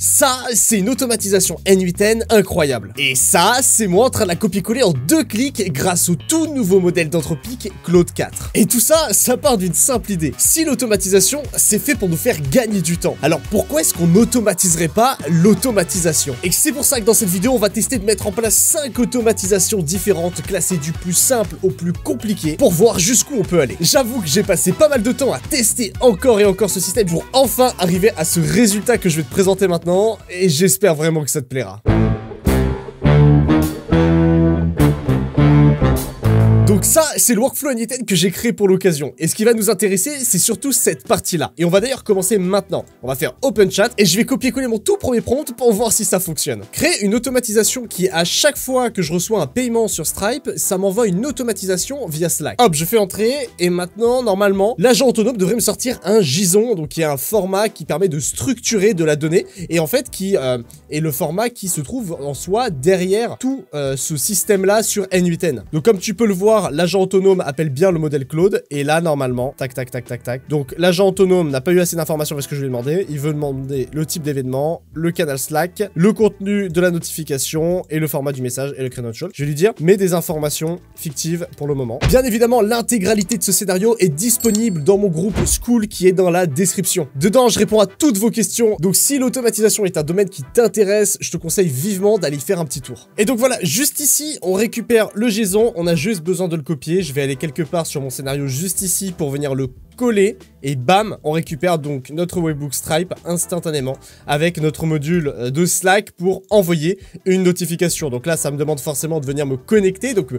Ça, c'est une automatisation N8N incroyable. Et ça, c'est moi en train de la copier-coller en 2 clics grâce au tout nouveau modèle d'Anthropic Claude 4. Et tout ça, ça part d'une simple idée. Si l'automatisation, c'est fait pour nous faire gagner du temps, alors pourquoi est-ce qu'on n'automatiserait pas l'automatisation? Et c'est pour ça que dans cette vidéo, on va tester de mettre en place 5 automatisations différentes, classées du plus simple au plus compliqué, pour voir jusqu'où on peut aller. J'avoue que j'ai passé pas mal de temps à tester encore et encore ce système pour enfin arriver à ce résultat que je vais te présenter maintenant. Et j'espère vraiment que ça te plaira. Donc ça, c'est le workflow N8N que j'ai créé pour l'occasion. Et ce qui va nous intéresser, c'est surtout cette partie-là. Et on va d'ailleurs commencer maintenant. On va faire Open Chat et je vais copier-coller mon tout premier prompt pour voir si ça fonctionne. Créer une automatisation qui, à chaque fois que je reçois un paiement sur Stripe, ça m'envoie une automatisation via Slack. Hop, je fais entrer et maintenant, normalement, l'agent autonome devrait me sortir un JSON, donc qui est un format qui permet de structurer de la donnée et en fait qui est le format qui se trouve en soi derrière tout ce système-là sur N8N. Donc comme tu peux le voir, l'agent autonome appelle bien le modèle Claude et là normalement, tac tac tac tac tac. Donc l'agent autonome n'a pas eu assez d'informations parce que je lui ai demandé. Il veut demander le type d'événement, le canal Slack, le contenu de la notification et le format du message et le créneau de call. Je vais lui dire, mets des informations fictives pour le moment. Bien évidemment, l'intégralité de ce scénario est disponible dans mon groupe School qui est dans la description. Dedans, je réponds à toutes vos questions. Donc si l'automatisation est un domaine qui t'intéresse, je te conseille vivement d'aller faire un petit tour. Et donc voilà, juste ici, on récupère le JSON. On a juste besoin de le copier. Je vais aller quelque part sur mon scénario juste ici pour venir le coller et bam, on récupère donc notre webhook Stripe instantanément avec notre module de Slack pour envoyer une notification. Donc là, ça me demande forcément de venir me connecter, donc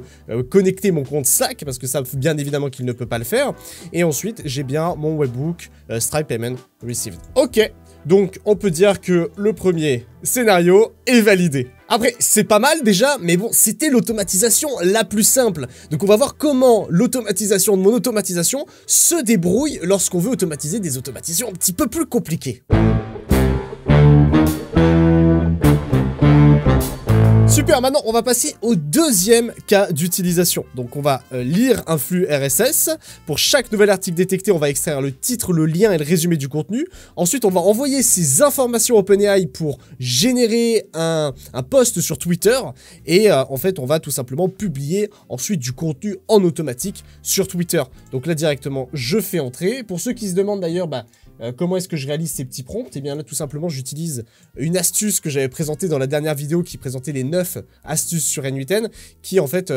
connecter mon compte Slack parce que ça, bien évidemment qu'il ne peut pas le faire. Et ensuite, j'ai bien mon webhook Stripe Payment Received. Ok, donc on peut dire que le premier scénario est validé. Après, c'est pas mal déjà, mais bon, c'était l'automatisation la plus simple. Donc on va voir comment l'automatisation de mon automatisation se débrouille lorsqu'on veut automatiser des automatisations un petit peu plus compliquées. Super, maintenant on va passer au deuxième cas d'utilisation. Donc on va lire un flux RSS. Pour chaque nouvel article détecté, on va extraire le titre, le lien et le résumé du contenu. Ensuite, on va envoyer ces informations à OpenAI pour générer un post sur Twitter. Et en fait, on va tout simplement publier ensuite du contenu en automatique sur Twitter. Donc là, directement, je fais entrer. Pour ceux qui se demandent d'ailleurs, comment est-ce que je réalise ces petits prompts? Et bien là, tout simplement, j'utilise une astuce que j'avais présentée dans la dernière vidéo qui présentait les 9 astuces sur N8N, qui en fait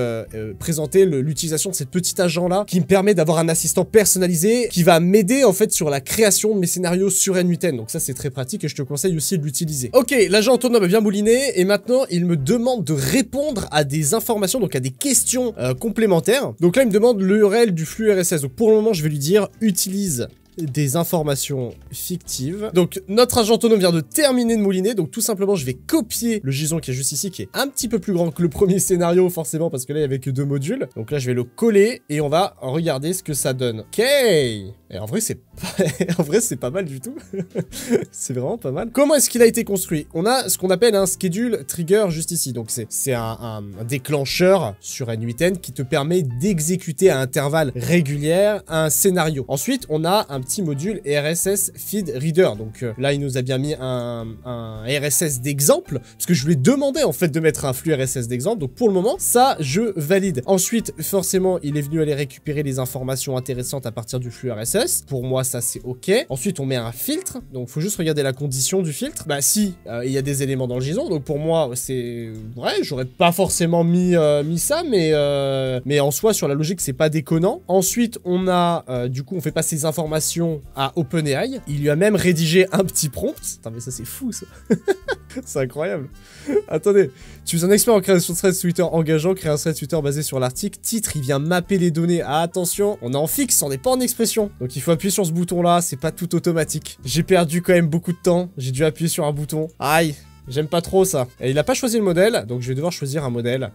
présentait l'utilisation de cet petit agent-là, qui me permet d'avoir un assistant personnalisé, qui va m'aider en fait sur la création de mes scénarios sur N8N. Donc ça, c'est très pratique et je te conseille aussi de l'utiliser. Ok, l'agent autonome a bien mouliné et maintenant, il me demande de répondre à des informations, donc à des questions complémentaires. Donc là, il me demande l'URL du flux RSS. Donc pour le moment, je vais lui dire « Utilise » des informations fictives. Donc notre agent autonome vient de terminer de mouliner, donc tout simplement je vais copier le JSON qui est juste ici, qui est un petit peu plus grand que le premier scénario forcément parce que là il n'y avait que 2 modules. Donc là je vais le coller et on va regarder ce que ça donne. Ok. Et en vrai c'est pas mal du tout. C'est vraiment pas mal. Comment est-ce qu'il a été construit? On a ce qu'on appelle un schedule trigger juste ici. Donc c'est un déclencheur sur N8N qui te permet d'exécuter à intervalles réguliers un scénario. Ensuite on a un petit module RSS Feed Reader. Donc là, il nous a bien mis un RSS d'exemple, parce que je lui ai demandé en fait de mettre un flux RSS d'exemple. Donc pour le moment, ça, je valide. Ensuite, forcément, il est venu aller récupérer les informations intéressantes à partir du flux RSS. Pour moi, ça, c'est OK. Ensuite, on met un filtre. Donc, il faut juste regarder la condition du filtre. Bah si, il y a des éléments dans le JSON. Donc pour moi, c'est vrai, j'aurais pas forcément mis ça, mais en soi, sur la logique, c'est pas déconnant. Ensuite, on a, du coup, on fait passer ces informations à OpenAI. Il lui a même rédigé un petit prompt. Attends, mais ça c'est fou ça. C'est incroyable. Attendez, tu es un expert en création de threads Twitter engageant, créer un thread Twitter basé sur l'article. Titre, il vient mapper les données. Ah, attention, on est en fixe, on n'est pas en expression. Donc il faut appuyer sur ce bouton là, c'est pas tout automatique. J'ai perdu quand même beaucoup de temps. J'ai dû appuyer sur un bouton. Aïe, j'aime pas trop ça. Et il a pas choisi le modèle, donc je vais devoir choisir un modèle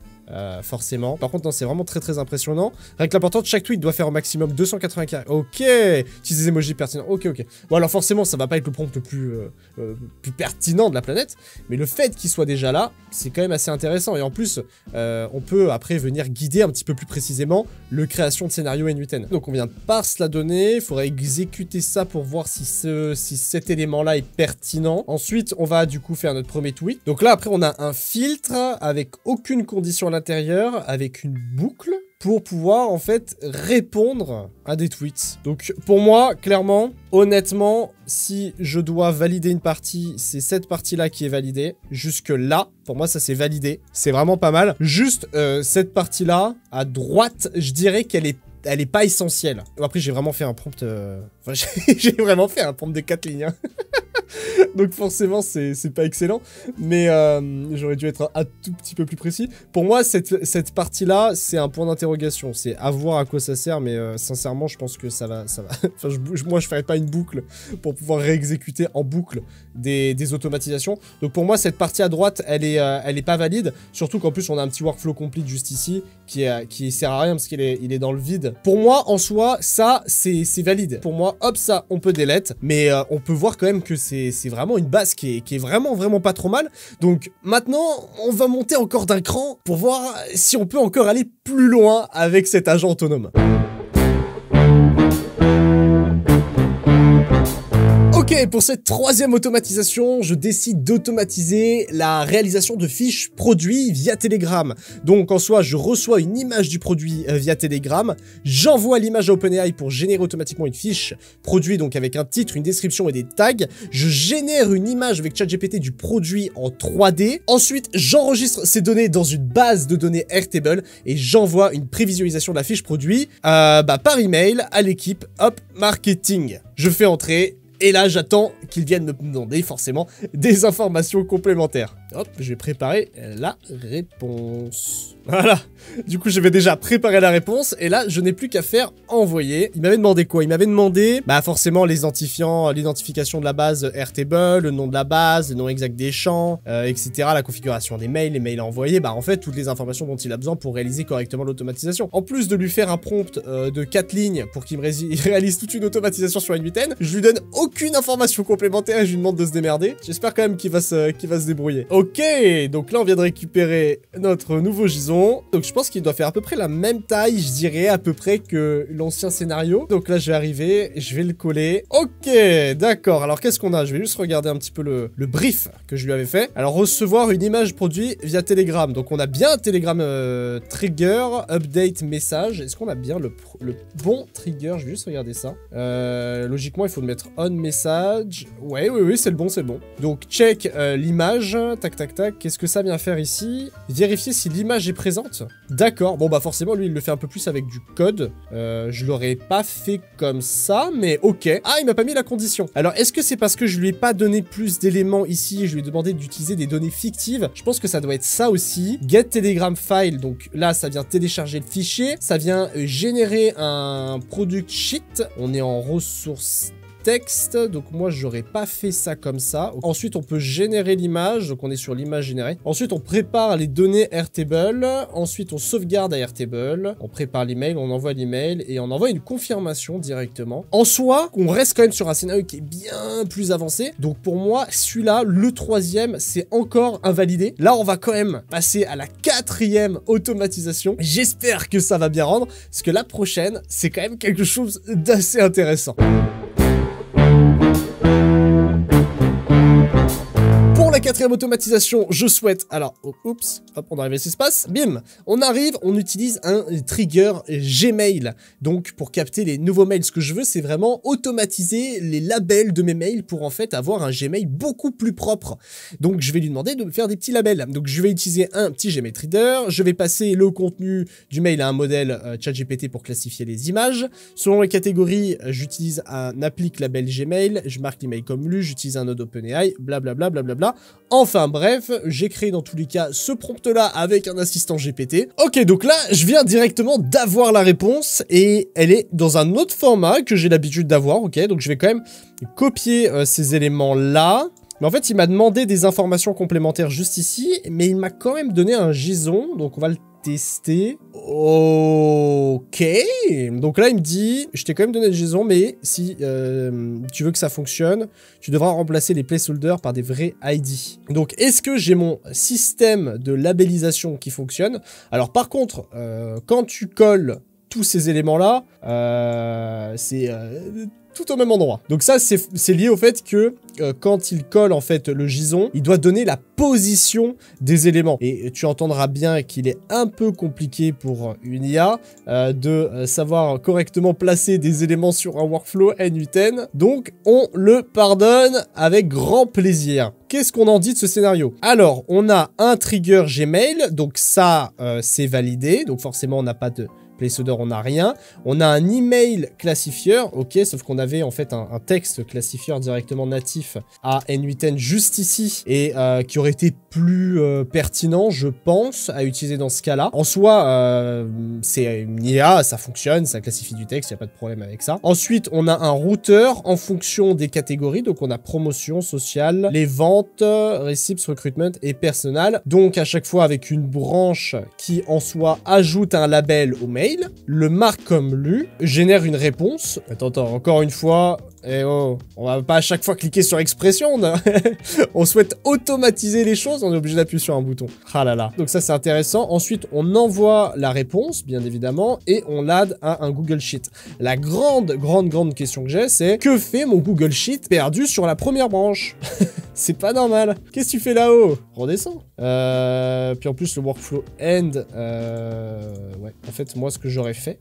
forcément. Par contre, non, c'est vraiment très très impressionnant. Règle importante, chaque tweet doit faire au maximum 280 caractères. Ok, utilise des emojis pertinents. Ok. Bon, alors forcément, ça va pas être le prompt le plus pertinent de la planète, mais le fait qu'il soit déjà là, c'est quand même assez intéressant. Et en plus, on peut après venir guider un petit peu plus précisément le création de scénario N8N. Donc on vient de parse la donnée, il faudrait exécuter ça pour voir si cet élément-là est pertinent. Ensuite, on va du coup faire notre premier tweet. Donc là, après, on a un filtre avec aucune condition à l'intérieur, avec une boucle, pour pouvoir en fait répondre à des tweets. Donc pour moi, clairement, honnêtement, si je dois valider une partie, c'est cette partie-là qui est validée. Jusque là, pour moi, ça c'est validé. C'est vraiment pas mal. Juste cette partie-là, à droite, je dirais qu'elle est pas essentielle. Après, j'ai vraiment fait un prompt... Enfin, j'ai vraiment fait un prompt de 4 lignes. Hein. Donc forcément, c'est pas excellent. Mais j'aurais dû être un tout petit peu plus précis. Pour moi, cette partie-là, c'est un point d'interrogation. C'est à voir à quoi ça sert. Mais sincèrement, je pense que ça va... Enfin, moi, je ferais pas une boucle pour pouvoir réexécuter en boucle des automatisations. Donc pour moi, cette partie à droite, elle est pas valide. Surtout qu'en plus, on a un petit workflow complete juste ici qui sert à rien parce qu'il est dans le vide. Pour moi, en soi, ça, c'est valide. Pour moi, hop, ça, on peut delete. Mais on peut voir quand même que c'est vraiment une base qui est vraiment pas trop mal. Donc maintenant, on va monter encore d'un cran pour voir si on peut encore aller plus loin avec cet agent autonome. Ok, pour cette troisième automatisation, je décide d'automatiser la réalisation de fiches produits via Telegram. Donc en soi, je reçois une image du produit via Telegram, j'envoie l'image à OpenAI pour générer automatiquement une fiche produit, donc avec un titre, une description et des tags. Je génère une image avec ChatGPT du produit en 3D. Ensuite, j'enregistre ces données dans une base de données Airtable et j'envoie une prévisualisation de la fiche produit par email à l'équipe Hop Marketing. Je fais entrer. Et là, j'attends qu'ils viennent me demander forcément des informations complémentaires. Hop, je vais préparer la réponse. Voilà. Du coup, je vais déjà préparer la réponse. Et là, je n'ai plus qu'à faire envoyer. Il m'avait demandé quoi? Il m'avait demandé, forcément, les identifiants, l'identification de la base Airtable, le nom de la base, le nom exact des champs, etc. La configuration des mails, les mails à envoyer. En fait, toutes les informations dont il a besoin pour réaliser correctement l'automatisation. En plus de lui faire un prompt de 4 lignes pour qu'il me réalise toute une automatisation sur N8N, je lui donne aucune information complémentaire et je lui demande de se démerder. J'espère quand même qu'il va se débrouiller. Ok, donc là, on vient de récupérer notre nouveau gison. Donc je pense qu'il doit faire à peu près la même taille, je dirais, à peu près que l'ancien scénario. Donc là, je vais arriver, je vais le coller. Ok, d'accord. Alors qu'est-ce qu'on a? Je vais juste regarder un petit peu le brief que je lui avais fait. Alors, recevoir une image produite via Telegram. Donc on a bien un Telegram trigger, update message. Est-ce qu'on a bien le bon trigger? Je vais juste regarder ça. Logiquement, il faut le mettre on message. Ouais, c'est le bon, c'est le bon. Donc check l'image. Tac. Qu'est-ce que ça vient faire ici? Vérifier si l'image est présente. D'accord, bon forcément lui il le fait un peu plus avec du code. Je l'aurais pas fait comme ça, mais ok. Ah, il m'a pas mis la condition. Alors est-ce que c'est parce que je lui ai pas donné plus d'éléments ici et je lui ai demandé d'utiliser des données fictives? Je pense que ça doit être ça aussi. Get Telegram file, donc là ça vient télécharger le fichier, ça vient générer un product sheet. On est en ressources texte, donc moi j'aurais pas fait ça comme ça. Ensuite on peut générer l'image, donc on est sur l'image générée. Ensuite on prépare les données Airtable, ensuite on sauvegarde à Airtable, on prépare l'email, on envoie l'email et on envoie une confirmation directement. En soi, on reste quand même sur un scénario qui est bien plus avancé, donc pour moi celui-là, le troisième, c'est encore invalidé. Là on va quand même passer à la quatrième automatisation. J'espère que ça va bien rendre, parce que la prochaine, c'est quand même quelque chose d'assez intéressant. La quatrième automatisation, je souhaite... Alors, oups, hop, on arrive à ce qui se passe. Bim, on arrive, on utilise un trigger Gmail. Donc, pour capter les nouveaux mails, ce que je veux, c'est vraiment automatiser les labels de mes mails pour en fait avoir un Gmail beaucoup plus propre. Donc, je vais lui demander de me faire des petits labels. Donc, je vais utiliser un petit Gmail Reader. Je vais passer le contenu du mail à un modèle ChatGPT pour classifier les images. Selon les catégories, j'utilise un applique label Gmail. Je marque l'email comme lu. J'utilise un node OpenAI, blablabla, blablabla. Enfin bref, j'ai créé dans tous les cas ce prompt-là avec un assistant GPT. Ok, donc là, je viens directement d'avoir la réponse et elle est dans un autre format que j'ai l'habitude d'avoir, ok? Donc je vais quand même copier ces éléments-là. Mais en fait, il m'a demandé des informations complémentaires juste ici, mais il m'a quand même donné un JSON, donc on va le tester. Ok. Donc là, il me dit, je t'ai quand même donné le JSON, mais si tu veux que ça fonctionne, tu devras remplacer les placeholders par des vrais ID. Donc, est-ce que j'ai mon système de labellisation qui fonctionne? Alors, par contre, quand tu colles tous ces éléments-là, c'est tout au même endroit. Donc ça, c'est lié au fait que quand il colle en fait le JSON, il doit donner la position des éléments. Et tu entendras bien qu'il est un peu compliqué pour une IA de savoir correctement placer des éléments sur un workflow N8N. Donc, on le pardonne avec grand plaisir. Qu'est-ce qu'on en dit de ce scénario? Alors, on a un trigger Gmail, donc ça, c'est validé. Donc forcément, on n'a pas de placeholder, on n'a rien. On a un email classifieur, ok, sauf qu'on avait en fait un texte classifieur directement natif à N8N juste ici et qui aurait été plus pertinent, je pense, à utiliser dans ce cas-là. En soi, c'est une IA, ça fonctionne, ça classifie du texte, il n'y a pas de problème avec ça. Ensuite, on a un routeur en fonction des catégories, donc on a promotion, sociale, les ventes, receipts, recruitment et personnel. Donc à chaque fois avec une branche qui en soi ajoute un label au mail, le marque comme lu, génère une réponse. Attends, encore une fois, eh oh, on va pas à chaque fois cliquer sur expression, on souhaite automatiser les choses, on est obligé d'appuyer sur un bouton. Ah là là. Donc ça c'est intéressant. Ensuite, on envoie la réponse, bien évidemment, et on l'add à un Google Sheet. La grande question que j'ai, c'est que fait mon Google Sheet perdu sur la première branche? C'est pas normal. Qu'est-ce que tu fais là-haut? Redescends. Puis en plus, le workflow end, ouais. En fait, moi, ce que j'aurais fait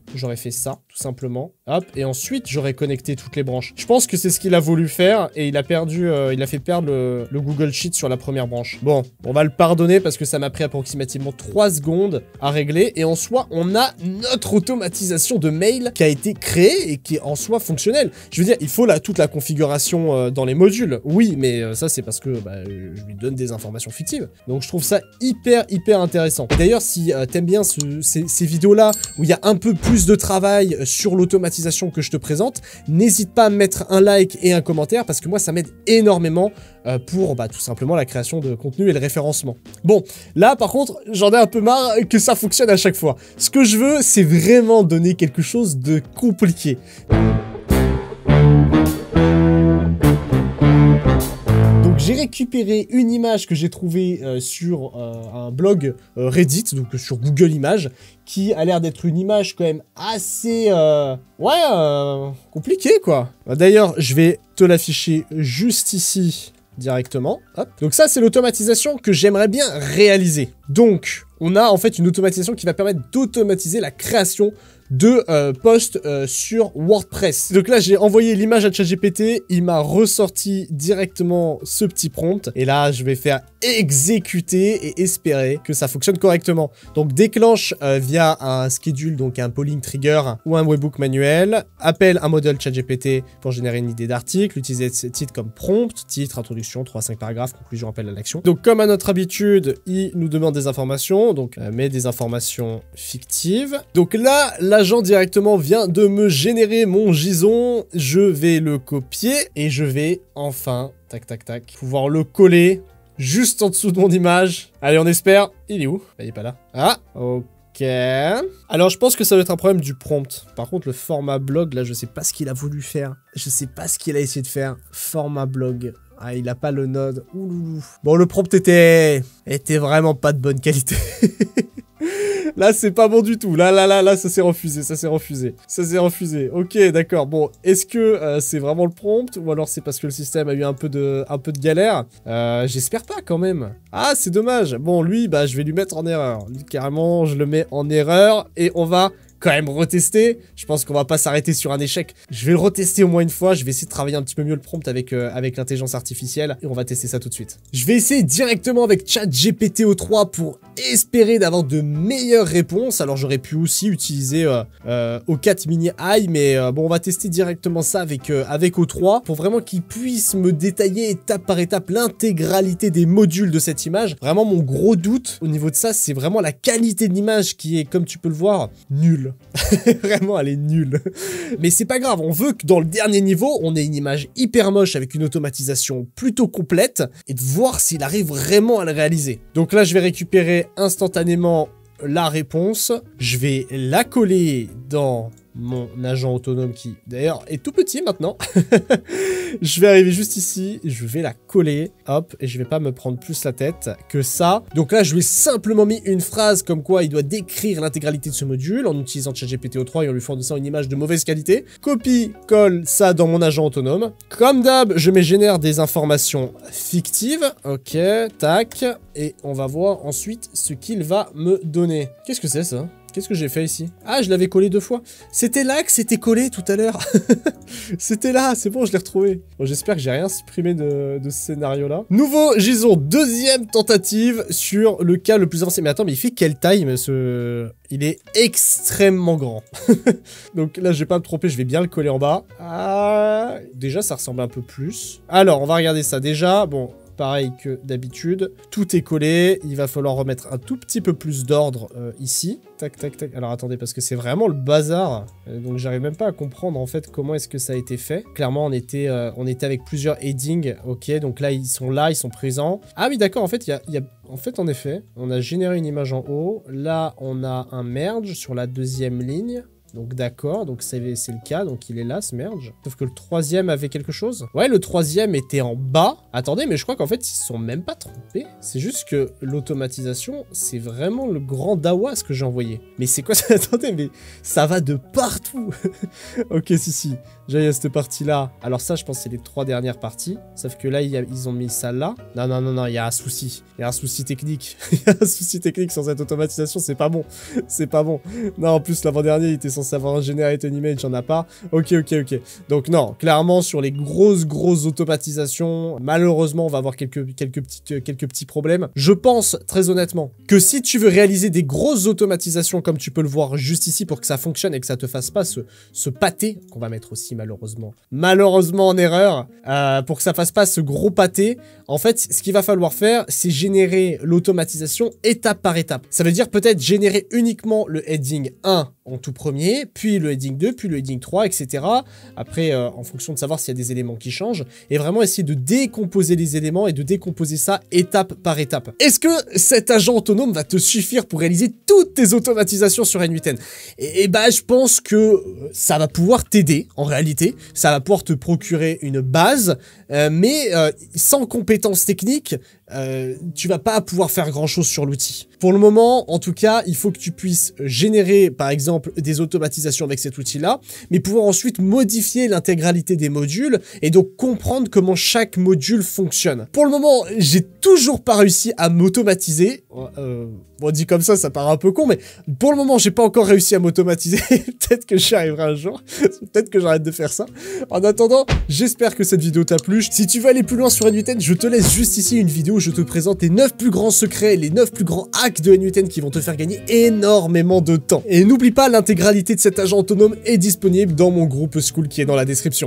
ça, tout simplement. Hop, et ensuite, j'aurais connecté toutes les branches. Je pense que c'est ce qu'il a voulu faire, et il a perdu, il a fait perdre le Google Sheet sur la première branche. Bon, on va le pardonner parce que ça m'a pris approximativement 3 secondes à régler, et en soi, on a notre automatisation de mail qui a été créée et qui est en soi fonctionnelle. Je veux dire, il faut toute la configuration dans les modules. Oui, mais ça, c'est parce que je lui donne des informations fictives. Donc, je trouve ça hyper intéressant. D'ailleurs, si t'aimes bien ces vidéos-là où il y a un peu plus de travail sur l'automatisation que je te présente, n'hésite pas à mettre un like et un commentaire parce que moi, ça m'aide énormément pour tout simplement la création de contenu et le référencement. Bon, là, par contre, j'en ai un peu marre que ça fonctionne à chaque fois. Ce que je veux, c'est vraiment donner quelque chose de compliqué. J'ai récupéré une image que j'ai trouvée sur un blog Reddit, donc sur Google Images, qui a l'air d'être une image quand même assez, compliquée, quoi. D'ailleurs, je vais te l'afficher juste ici, directement. Hop. Donc ça, c'est l'automatisation que j'aimerais bien réaliser. Donc, on a en fait une automatisation qui va permettre d'automatiser la création de posts sur WordPress. Donc là, j'ai envoyé l'image à ChatGPT, il m'a ressorti directement ce petit prompt, et là, je vais faire exécuter et espérer que ça fonctionne correctement. Donc, déclenche via un schedule, donc un polling trigger ou un webhook manuel, appelle un modèle ChatGPT pour générer une idée d'article, utiliser ce titre comme prompt, titre, introduction, 3-5 paragraphes, conclusion, appel à l'action. Donc, comme à notre habitude, il nous demande des informations, donc met des informations fictives. Donc là, l'agent directement vient de me générer mon JSON, je vais le copier et je vais enfin, tac, pouvoir le coller juste en dessous de mon image. Allez, on espère. Il est où? Il est pas là. Ah, ok. Alors, je pense que ça va être un problème du prompt. Par contre, le format blog, là, je sais pas ce qu'il a voulu faire. Je sais pas ce qu'il a essayé de faire. Format blog. Ah, il a pas le node. Ouloulou. Bon, le prompt était vraiment pas de bonne qualité. Là, c'est pas bon du tout. Là, ça s'est refusé. Ok, d'accord. Bon, est-ce que c'est vraiment le prompt ou alors c'est parce que le système a eu un peu de galère? J'espère pas quand même. Ah, c'est dommage. Bon, lui, je vais lui mettre en erreur. Lui, carrément, je le mets en erreur et on va quand même retester. Je pense qu'on va pas s'arrêter sur un échec. Je vais le retester au moins une fois. Je vais essayer de travailler un petit peu mieux le prompt avec l'intelligence artificielle et on va tester ça tout de suite. Je vais essayer directement avec ChatGPT O3 pour espérer d'avoir de meilleures réponses. Alors j'aurais pu aussi utiliser O4 Mini Eye, mais bon, on va tester directement ça avec O3 pour vraiment qu'il puisse me détailler étape par étape l'intégralité des modules de cette image. Vraiment, mon gros doute au niveau de ça, c'est vraiment la qualité de l'image qui est, comme tu peux le voir, nulle. Vraiment, elle est nulle. Mais c'est pas grave, on veut que dans le dernier niveau, on ait une image hyper moche avec une automatisation plutôt complète et de voir s'il arrive vraiment à le réaliser. Donc là, je vais récupérer instantanément la réponse. Je vais la coller dans mon agent autonome qui, d'ailleurs, est tout petit maintenant. Je vais arriver juste ici, je vais la coller, hop, et je vais pas me prendre plus la tête que ça. Donc là, je lui ai simplement mis une phrase comme quoi il doit décrire l'intégralité de ce module en utilisant ChatGPT O3 et en lui fournissant une image de mauvaise qualité. Copie, colle ça dans mon agent autonome. Comme d'hab, je me génère des informations fictives. Ok, tac, et on va voir ensuite ce qu'il va me donner. Qu'est-ce que c'est ça ? Qu'est-ce que j'ai fait ici? Ah, je l'avais collé 2 fois. C'était là que c'était collé tout à l'heure. C'était là, c'est bon, je l'ai retrouvé. Bon, j'espère que j'ai rien supprimé de ce scénario-là. Nouveau Gison, deuxième tentative sur le cas le plus avancé. Mais attends, mais il fait quelle taille, mais il est extrêmement grand. Donc là, je vais pas me tromper, je vais bien le coller en bas. Ah, déjà, ça ressemble un peu plus. Alors, on va regarder ça. Déjà, bon... Pareil que d'habitude, tout est collé, il va falloir remettre un tout petit peu plus d'ordre ici. Tac, tac, tac. Alors attendez, parce que c'est vraiment le bazar. Donc j'arrive même pas à comprendre en fait comment est-ce que ça a été fait. Clairement, on était avec plusieurs headings. Ok, donc là, ils sont présents. Ah oui, d'accord, en fait, en effet, on a généré une image en haut. Là, on a un merge sur la deuxième ligne. Donc d'accord, donc c'est le cas, donc il est là ce merge. Sauf que le troisième avait quelque chose. Ouais, le troisième était en bas. Attendez, mais je crois qu'en fait ils se sont même pas trompés. C'est juste que l'automatisation, c'est vraiment le grand dawa ce que j'ai envoyé. Mais c'est quoi ça? Attendez, mais ça va de partout. Ok, si. Déjà il y a cette partie là. Alors ça, je pense que c'est les 3 dernières parties. Sauf que là, ils ont mis ça là. Non, il y a un souci. Il y a un souci technique. Il y a un souci technique sur cette automatisation, c'est pas bon. C'est pas bon. Non, en plus l'avant-dernier, il était censé avoir un generate an image, j'en ai pas. Ok. Donc non, clairement sur les grosses automatisations, malheureusement on va avoir quelques petits problèmes. Je pense très honnêtement que si tu veux réaliser des grosses automatisations comme tu peux le voir juste ici pour que ça fonctionne et que ça te fasse pas ce pâté qu'on va mettre aussi malheureusement en erreur, pour que ça fasse pas ce gros pâté, en fait ce qu'il va falloir faire c'est générer l'automatisation étape par étape. Ça veut dire peut-être générer uniquement le heading 1 en tout premier, puis le heading 2, puis le heading 3, etc. Après, en fonction de savoir s'il y a des éléments qui changent, et vraiment essayer de décomposer les éléments et de décomposer ça étape par étape. Est-ce que cet agent autonome va te suffire pour réaliser toutes tes automatisations sur N8N? Et bah, je pense que ça va pouvoir t'aider, en réalité. Ça va pouvoir te procurer une base, mais sans compétences techniques, tu vas pas pouvoir faire grand chose sur l'outil. Pour le moment, en tout cas, il faut que tu puisses générer, par exemple, des automatisations avec cet outil-là, mais pouvoir ensuite modifier l'intégralité des modules et donc comprendre comment chaque module fonctionne. Pour le moment, j'ai toujours pas réussi à m'automatiser. Bon, dit comme ça paraît un peu con, mais pour le moment, j'ai pas encore réussi à m'automatiser. Peut-être que j'y arriverai un jour. Peut-être que j'arrête de faire ça. En attendant, j'espère que cette vidéo t'a plu. Si tu veux aller plus loin sur N8N, je te laisse juste ici une vidéo où je te présente les 9 plus grands secrets, les 9 plus grands hacks de N8N qui vont te faire gagner énormément de temps. Et n'oublie pas, l'intégralité de cet agent autonome est disponible dans mon groupe School qui est dans la description.